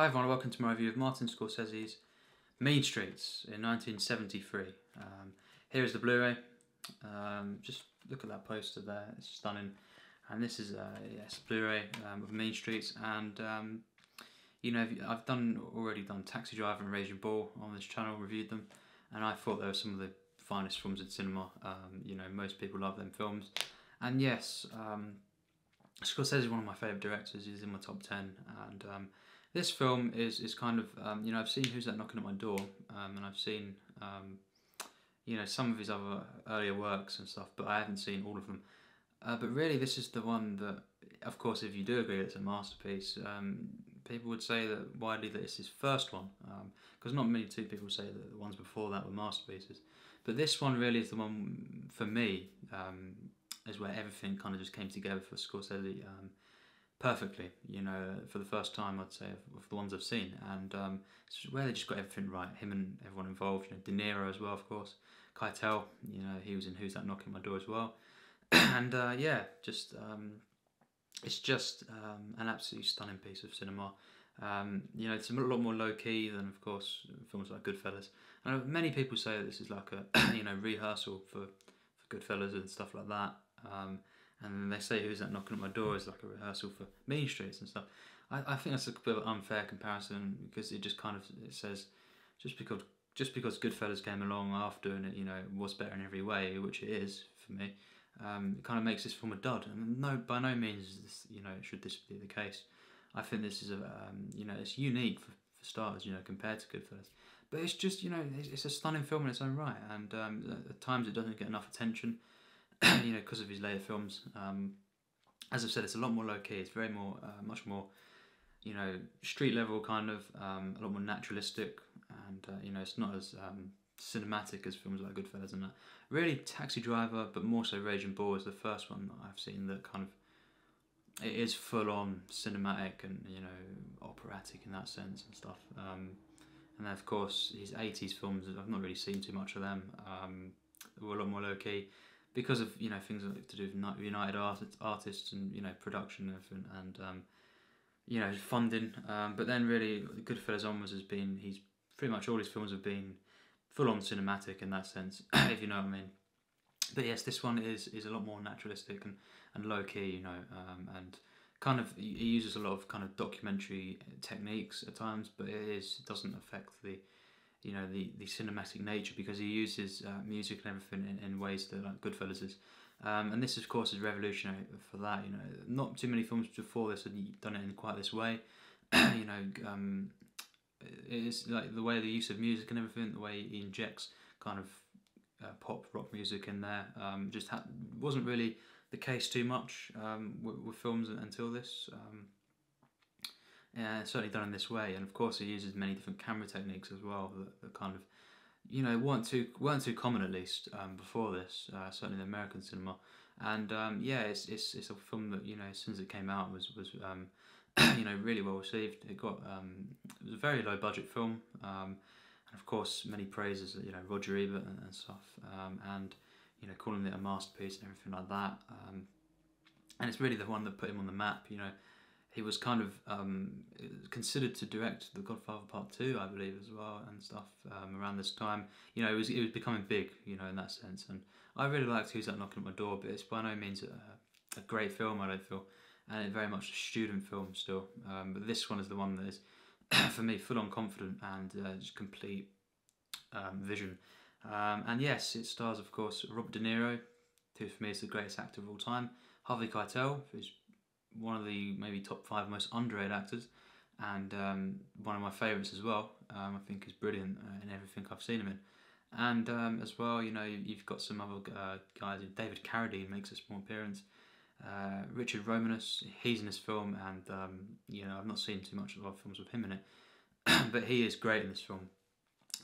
Hi everyone, welcome to my review of Martin Scorsese's Mean Streets in 1973. Here is the Blu-ray. Just look at that poster there, it's stunning. And this is yes, Blu-ray of Mean Streets. And you know, I've already done Taxi Driver and Raging Bull on this channel, reviewed them, and I thought they were some of the finest films in cinema. You know, most people love them films, and yes, Scorsese is one of my favourite directors. He's in my top 10, and this film is kind of, you know, I've seen Who's That Knocking at My Door, and I've seen, you know, some of his other earlier works and stuff, but I haven't seen all of them. But really, this is the one that, of course, if you do agree it's a masterpiece, people would say that widely that it's his first one, because not many people say that the ones before that were masterpieces. But this one really is the one, for me, is where everything kind of just came together for Scorsese perfectly, you know, for the first time, I'd say, of the ones I've seen. And it's where they just got everything right, him and everyone involved, you know, De Niro as well, of course, Keitel, you know, he was in Who's That Knocking at My Door as well. And yeah, just it's just an absolutely stunning piece of cinema. You know, it's a lot more low-key than, of course, films like Goodfellas. I know many people say that this is like a you know, rehearsal for Goodfellas and stuff like that. And they say Who's That Knocking at My Door is like a rehearsal for Mean Streets and stuff. I think that's a bit of an unfair comparison, because it just kind of, it says just because Goodfellas came along after and it, you know, was better in every way, which it is for me, it kind of makes this film a dud. And no, by no means is this, you know, should this be the case. I think this is a you know, it's unique for starters, you know, compared to Goodfellas. But it's just, you know, it's a stunning film in its own right, and at times it doesn't get enough attention. You know, because of his later films. As I've said, it's a lot more low-key. It's very more, much more, you know, street level kind of, a lot more naturalistic, and you know, it's not as cinematic as films like Goodfellas and that. Really, Taxi Driver, but more so Raging Bull is the first one that I've seen that kind of, it is full-on cinematic and, you know, operatic in that sense and stuff. And then of course his 80s films, I've not really seen too much of them. They were a lot more low-key, because of, you know, things like to do with United Artists and, you know, production and everything, and you know, funding. But then really, Goodfellas onwards has been, he's pretty much all his films have been full on cinematic in that sense, if you know what I mean. But yes, this one is a lot more naturalistic and low key, you know, and kind of he uses a lot of kind of documentary techniques at times, but it doesn't affect the, you know, the cinematic nature, because he uses music and everything in ways that, like Goodfellas is. And this, of course, is revolutionary for that. You know, not too many films before this had done it in quite this way. You know, it's like the way the use of music and everything, the way he injects kind of pop rock music in there, just wasn't really the case too much with films until this. Yeah, it's certainly done in this way, and of course he uses many different camera techniques as well that kind of, you know, weren't too common, at least before this, certainly in American cinema. And yeah, it's a film that, you know, as soon as it came out was you know, really well received. It was a very low budget film, and of course many praises, you know, Roger Ebert and stuff, and you know, calling it a masterpiece and everything like that. And it's really the one that put him on the map. You know, he was kind of considered to direct The Godfather Part 2, I believe, as well, and stuff around this time. You know, it was becoming big, you know, in that sense. And I really liked Who's That Knocking at My Door, but it's by no means a great film, I don't feel. And it's very much a student film still. But this one is the one that is, for me, full-on confident and just complete vision. And yes, it stars, of course, Robert De Niro, who for me is the greatest actor of all time. Harvey Keitel, who's one of the maybe top 5 most underrated actors, and one of my favourites as well. I think he's brilliant in everything I've seen him in. And as well, you know, you've got some other guys. David Carradine makes a small appearance. Richard Romanus, he's in this film, and you know, I've not seen too much of other films with him in it, but he is great in this film.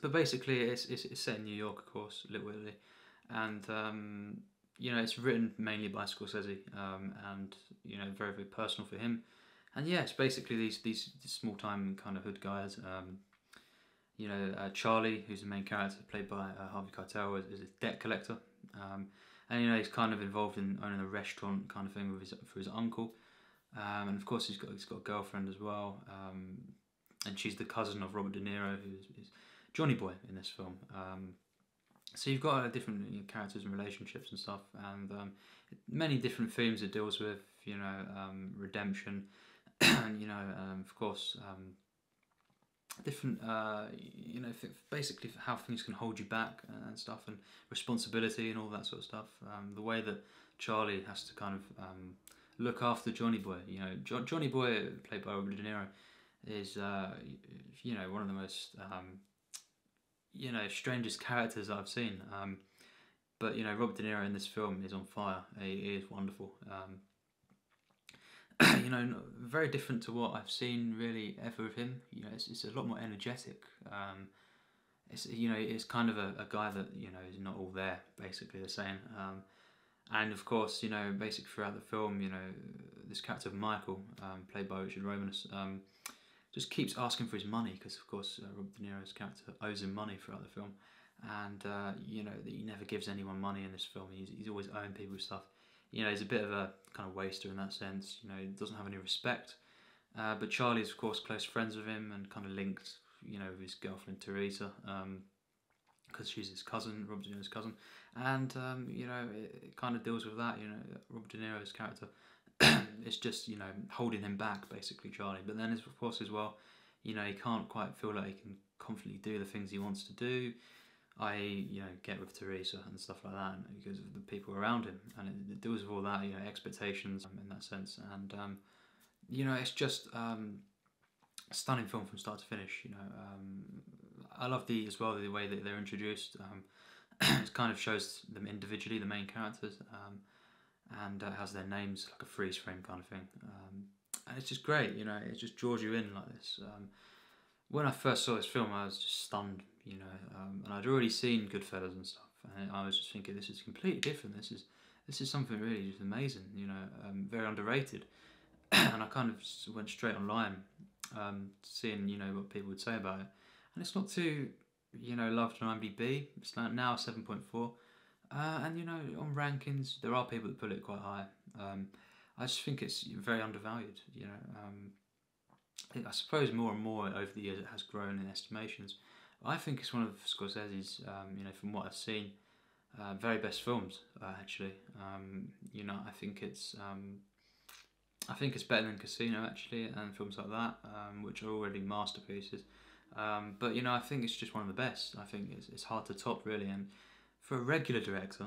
But basically, it's set in New York, of course, Little Italy, and you know, it's written mainly by Scorsese, and you know, very, very personal for him. And yeah, it's basically these small time kind of hood guys. You know, Charlie, who's the main character, played by Harvey Keitel, is a debt collector, and you know, he's kind of involved in owning a restaurant kind of thing for his uncle, and of course he's got a girlfriend as well. and she's the cousin of Robert De Niro, who's Johnny Boy in this film. So you've got different characters and relationships and stuff, and many different themes it deals with. Redemption, and of course, different basically how things can hold you back and stuff, and responsibility and all that sort of stuff. The way that Charlie has to kind of look after Johnny Boy. Johnny Boy, played by Robert De Niro, is one of the most strangest characters I've seen. But Robert De Niro in this film is on fire. He is wonderful. Very different to what I've seen really ever of him. It's a lot more energetic. It's kind of a guy that is not all there. Basically, they're saying. And of course, basically throughout the film, this character of Michael, played by Romanus, just keeps asking for his money because, of course, Robert De Niro's character owes him money throughout the film, and that he never gives anyone money in this film. He's always owing people stuff. He's a bit of a kind of waster in that sense. He doesn't have any respect. But Charlie's, of course, close friends with him and kind of linked, with his girlfriend Teresa, because she's his cousin, Robert De Niro's cousin, and it kind of deals with that. Robert De Niro's character is just holding him back, basically, Charlie. But then, of course, as well, he can't quite feel like he can confidently do the things he wants to do, i.e., get with Teresa and stuff like that, because of the people around him, and it deals with all that, expectations in that sense, and it's just a stunning film from start to finish. I love the way that they're introduced. It kind of shows them individually, the main characters, and has their names like a freeze frame kind of thing, and it's just great. It just draws you in like this. When I first saw this film, I was just stunned, and I'd already seen Goodfellas and stuff, and I was just thinking, this is completely different. This is something really just amazing, very underrated. And I kind of went straight online, seeing what people would say about it, and it's not too loved on IMDb. It's now 7.4, and on rankings there are people that put it quite high. I just think it's very undervalued. I suppose more and more over the years it has grown in estimations. I think it's one of Scorsese's, from what I've seen, very best films. Actually, I think it's better than Casino, actually, and films like that, which are already masterpieces. But I think it's just one of the best. I think it's hard to top, really. And for a regular director,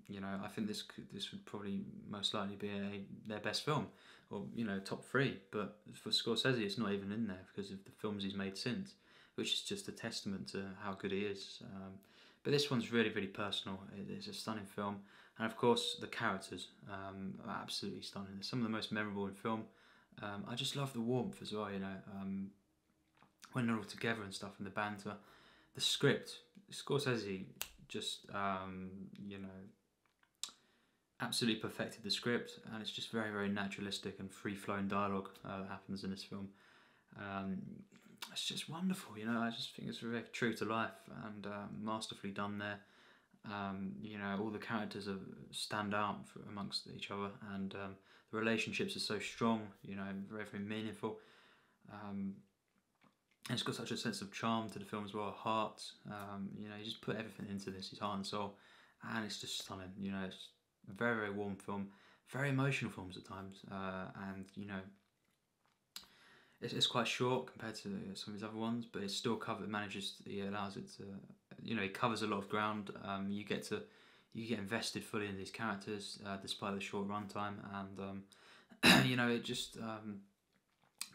I think this would probably most likely be their best film, or top 3. But for Scorsese, it's not even in there because of the films he's made since, which is just a testament to how good he is. But this one's really, really personal. It's a stunning film, and of course the characters are absolutely stunning. They're some of the most memorable in film. I just love the warmth as well. When they're all together and stuff, and the banter, the script. Scorsese just absolutely perfected the script, and it's just very, very naturalistic and free-flowing dialogue that happens in this film. It's just wonderful, I just think it's very true to life and masterfully done there. All the characters stand out amongst each other, and the relationships are so strong, very, very meaningful. And it's got such a sense of charm to the film as well, heart. You just put everything into this, his heart and soul, and it's just stunning. It's a very, very warm film, very emotional films at times, and it's quite short compared to some of his other ones, but it still allows it to, it covers a lot of ground. You get invested fully in these characters despite the short runtime, and it just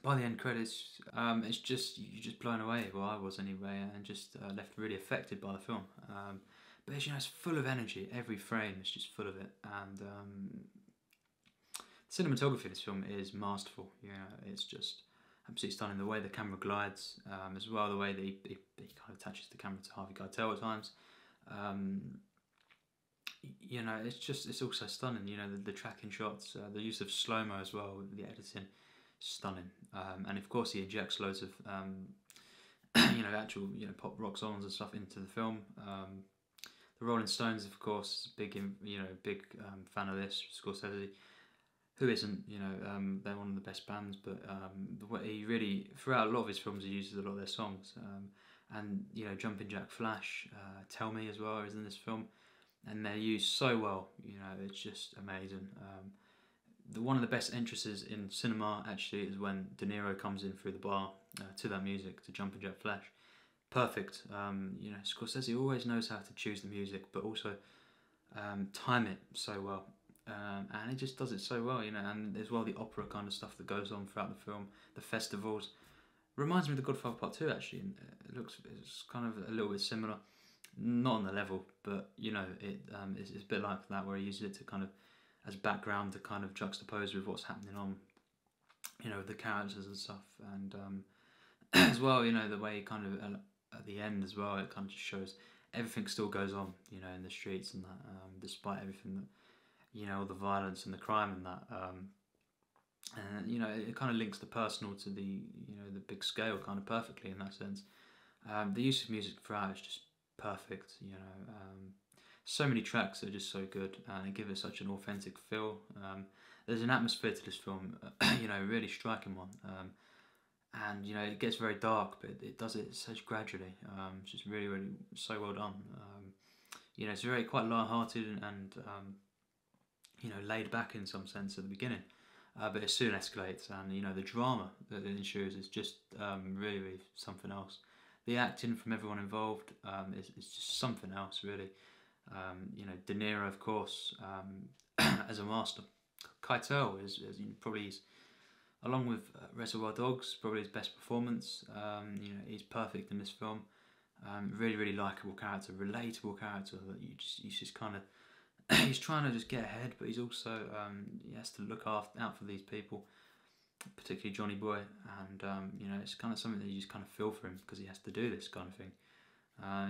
by the end credits, it's just you're just blown away. Well, I was anyway, and just left really affected by the film. But it's full of energy. Every frame is just full of it, and cinematography in this film is masterful. It's just absolutely stunning. The way the camera glides, as well, the way that he kind of attaches the camera to Harvey Keitel at times. It's also stunning. The tracking shots, the use of slow-mo as well with the editing, stunning. And of course he injects loads of actual pop rock songs and stuff into the film. The Rolling Stones, of course, big fan of this. Scorsese, who isn't? You know, they're one of the best bands, but the way he really, throughout a lot of his films, he uses a lot of their songs. And you know, Jumpin' Jack Flash, Tell Me as well is in this film, and they're used so well. You know, it's just amazing. One of the best entrances in cinema actually is when De Niro comes in through the bar to that music, to Jumpin' Jack Flash. Perfect. You know, Scorsese always knows how to choose the music, but also time it so well. And he just does it so well, you know, and as well the opera kind of stuff that goes on throughout the film, the festivals. Reminds me of The Godfather Part 2 actually. And it's kind of a little bit similar, not on the level, but you know, it's a bit like that where he uses it to kind of as background to kind of juxtapose with what's happening on, you know, the characters and stuff. And as well, you know, the way he kind of at the end as well, it kind of just shows everything still goes on, you know, in the streets and that, despite everything that, you know, all the violence and the crime and that. And you know, it kind of links the personal to the, you know, the big scale kind of perfectly in that sense. The use of music throughout is just perfect, you know. So many tracks are just so good, and they give it such an authentic feel. There's an atmosphere to this film, you know, really striking one. And you know, it gets very dark, but it does it so gradually. It's just really, really so well done. You know, it's very quite light-hearted and you know, laid back in some sense at the beginning, but it soon escalates, and you know, the drama that it ensures is just really, really something else. The acting from everyone involved is just something else, really. You know, De Niro, of course, as a master. Keitel is probably along with Reservoir Dogs, probably his best performance. You know, he's perfect in this film. Really, really likable character, relatable character that you just kind of he's trying to just get ahead, but he's also he has to look out for these people, particularly Johnny Boy, and you know, it's kind of something that you just kind of feel for him because he has to do this kind of thing.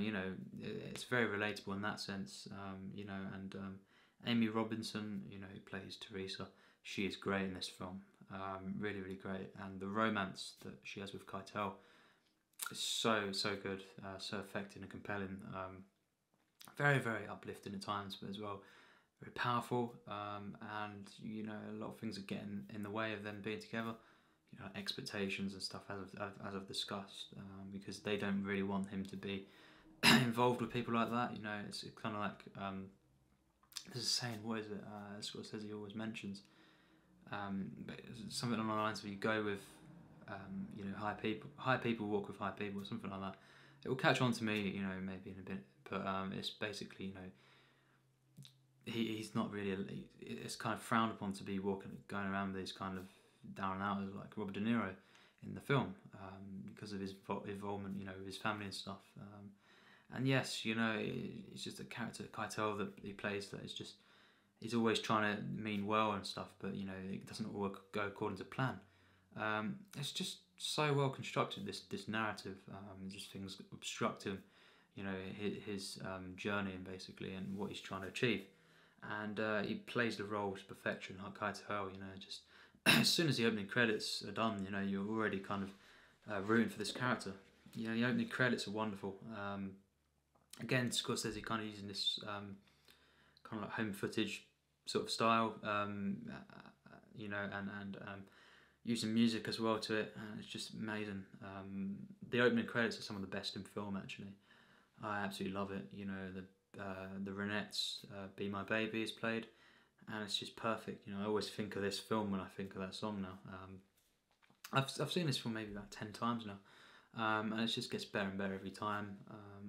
You know, it's very relatable in that sense. You know, and Amy Robinson, you know, who plays Teresa, she is great in this film. Really, really great, and the romance that she has with Keitel is so good, so effective and compelling. Very, very uplifting at times, but as well very powerful. And you know, a lot of things are getting in the way of them being together. You know, expectations and stuff, as I've discussed, because they don't really want him to be involved with people like that. You know, it's kind of like there's a saying. What is it? Scorsese always mentions. But it's something along the lines of you go with, you know, high people walk with high people, or something like that. It will catch on to me, you know, maybe in a bit, but it's basically, you know, he's not really. It's kind of frowned upon to be going around with these kind of down and outers like Robert De Niro in the film, because of his involvement, you know, with his family and stuff. And yes, you know, it's just a character Keitel that he plays that is just. He's always trying to mean well and stuff, but you know, it doesn't all go according to plan. It's just so well constructed, this narrative. Just things obstruct him, you know, his journey and basically, and what he's trying to achieve. And he plays the role to perfection, like Keitel. You know, just as soon as the opening credits are done, you know, you're already kind of rooting for this character. You know, the opening credits are wonderful. Again, Scorsese kind of using this kind of like home footage sort of style, you know, and using music as well to it. It's just amazing. The opening credits are some of the best in film, actually. I absolutely love it. You know, the Ronettes, "Be My Baby" is played, and it's just perfect. You know, I always think of this film when I think of that song now. I've seen this film maybe about 10 times now, and it just gets better and better every time.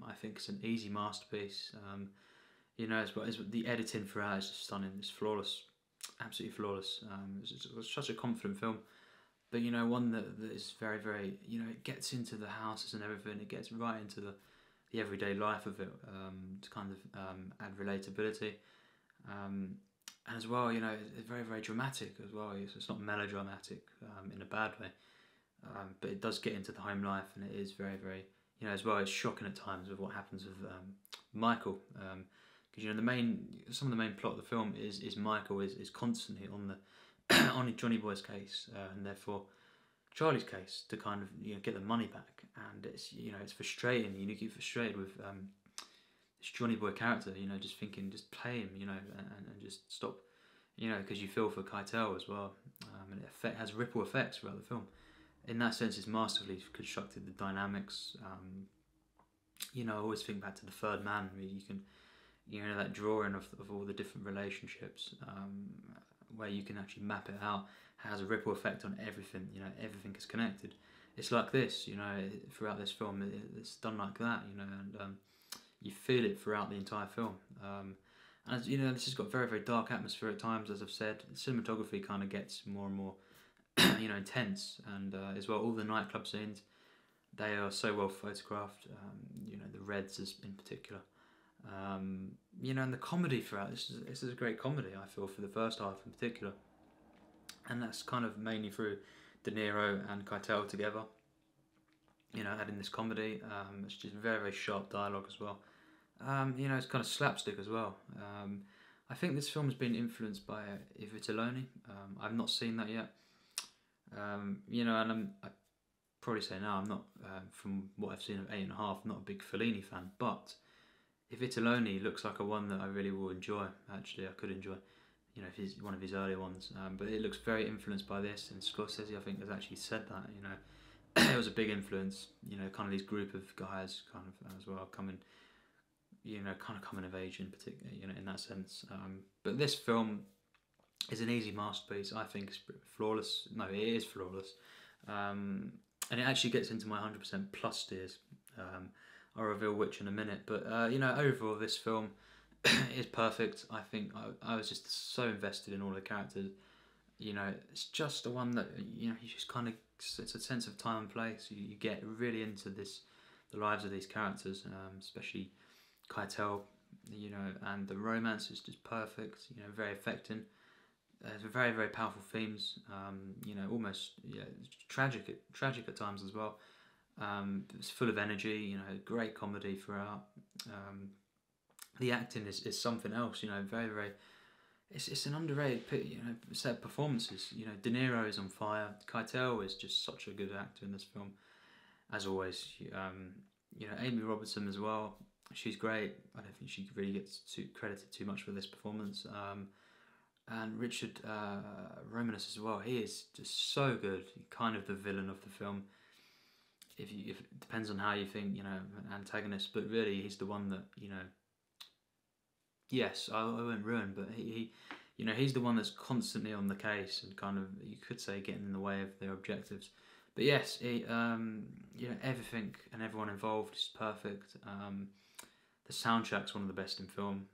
I think it's an easy masterpiece. You know, as well as the editing throughout is just stunning. It's flawless, absolutely flawless. It's such a confident film, but you know, one that is very, very, you know, it gets into the houses and everything. It gets right into the everyday life of it, to kind of add relatability, and as well, you know, it's very, very dramatic as well. It's not melodramatic in a bad way, but it does get into the home life, and it is very, very, you know, as well. It's shocking at times with what happens with Michael. Because you know, some of the main plot of the film is Michael is constantly on the on Johnny Boy's case, and therefore Charlie's case, to kind of, you know, get the money back. And it's, you know, it's frustrating. You get frustrated with this Johnny Boy character. You know, just thinking, just play him. You know, and just stop you know, because you feel for Keitel as well, and it has ripple effects throughout the film. In that sense, it's masterfully constructed, the dynamics. You know, I always think back to The Third Man, where you can, you know, that drawing of all the different relationships, where you can actually map it out, has a ripple effect on everything. You know, everything is connected. It's like this, you know, throughout this film, it's done like that, you know, and you feel it throughout the entire film. And as you know, this has got very, very dark atmosphere at times, as I've said. The cinematography kind of gets more and more, you know, intense, and as well, all the nightclub scenes, they are so well photographed. You know, the reds in particular. You know, and the comedy throughout, this is a great comedy, I feel, for the first half in particular. And that's kind of mainly through De Niro and Keitel together. You know, adding this comedy. It's just very, very sharp dialogue as well. You know, it's kind of slapstick as well. I think this film's been influenced by Vitelloni. I've not seen that yet. You know, and I probably say now I'm not, from what I've seen of 8.5, not a big Fellini fan, but Vitelloni looks like a one that I really will enjoy. Actually, I could enjoy. You know, if he's one of his earlier ones, but it looks very influenced by this. And Scorsese, I think, has actually said that. You know, it was a big influence. You know, kind of these group of guys, kind of as well, coming. You know, kind of coming of age in particular. You know, in that sense. But this film is an easy masterpiece. I think it's flawless. No, it is flawless. And it actually gets into my 100% plus tiers. I'll reveal which in a minute. But you know, overall, this film is perfect. I think I was just so invested in all the characters. You know, it's just the one that, you know, you just kind of, it's a sense of time and place. You get really into the lives of these characters, especially Keitel. You know, and the romance is just perfect. You know, very affecting. There's very, very powerful themes. You know, almost tragic at times as well. It's full of energy. You know, great comedy throughout. The acting is something else. You know, very, very. It's an underrated, you know, set of performances. You know, De Niro is on fire. Keitel is just such a good actor in this film, as always. You know, Amy Robertson as well. She's great. I don't think she really gets credited too much for this performance. And Richard Romanus as well. He is just so good. Kind of the villain of the film. If it depends on how you think, you know, an antagonist, but really he's the one that, you know. Yes, I won't ruin, but he, you know, he's the one that's constantly on the case and kind of, you could say, getting in the way of their objectives. But yes, he, you know, everything and everyone involved is perfect. The soundtrack's one of the best in film.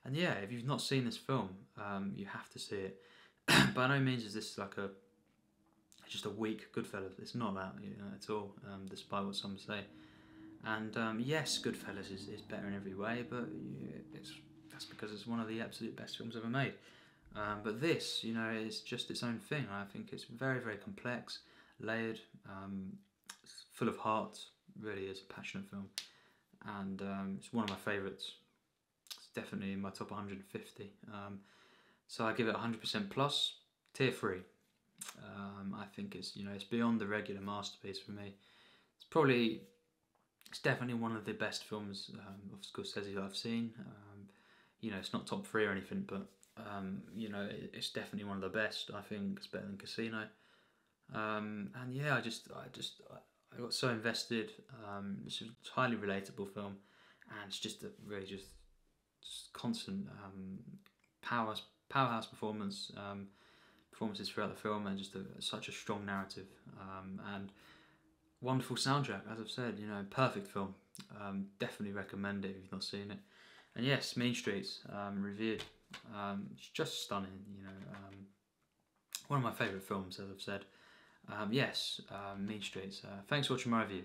And yeah, if you've not seen this film, you have to see it. By no means is this like just a weak Goodfellas. It's not that, you know, at all, despite what some say. And yes, Goodfellas is better in every way, but that's because it's one of the absolute best films ever made. But this, you know, is just its own thing. I think it's very, very complex, layered, full of heart. Really is a passionate film, and it's one of my favourites. It's definitely in my top 150. So I give it 100% plus, tier 3. I think it's, you know, it's beyond the regular masterpiece for me. It's definitely one of the best films of Scorsese that I've seen. You know, it's not top 3 or anything, but you know, it's definitely one of the best. I think it's better than Casino. And yeah, I got so invested. It's a highly relatable film, and it's just a really just constant powerhouse performances throughout the film, and just such a strong narrative, and wonderful soundtrack. As I've said, you know, perfect film. Definitely recommend it if you've not seen it. And yes, Mean Streets, reviewed. It's just stunning. You know, one of my favourite films, as I've said. Yes, Mean Streets. Thanks for watching my review.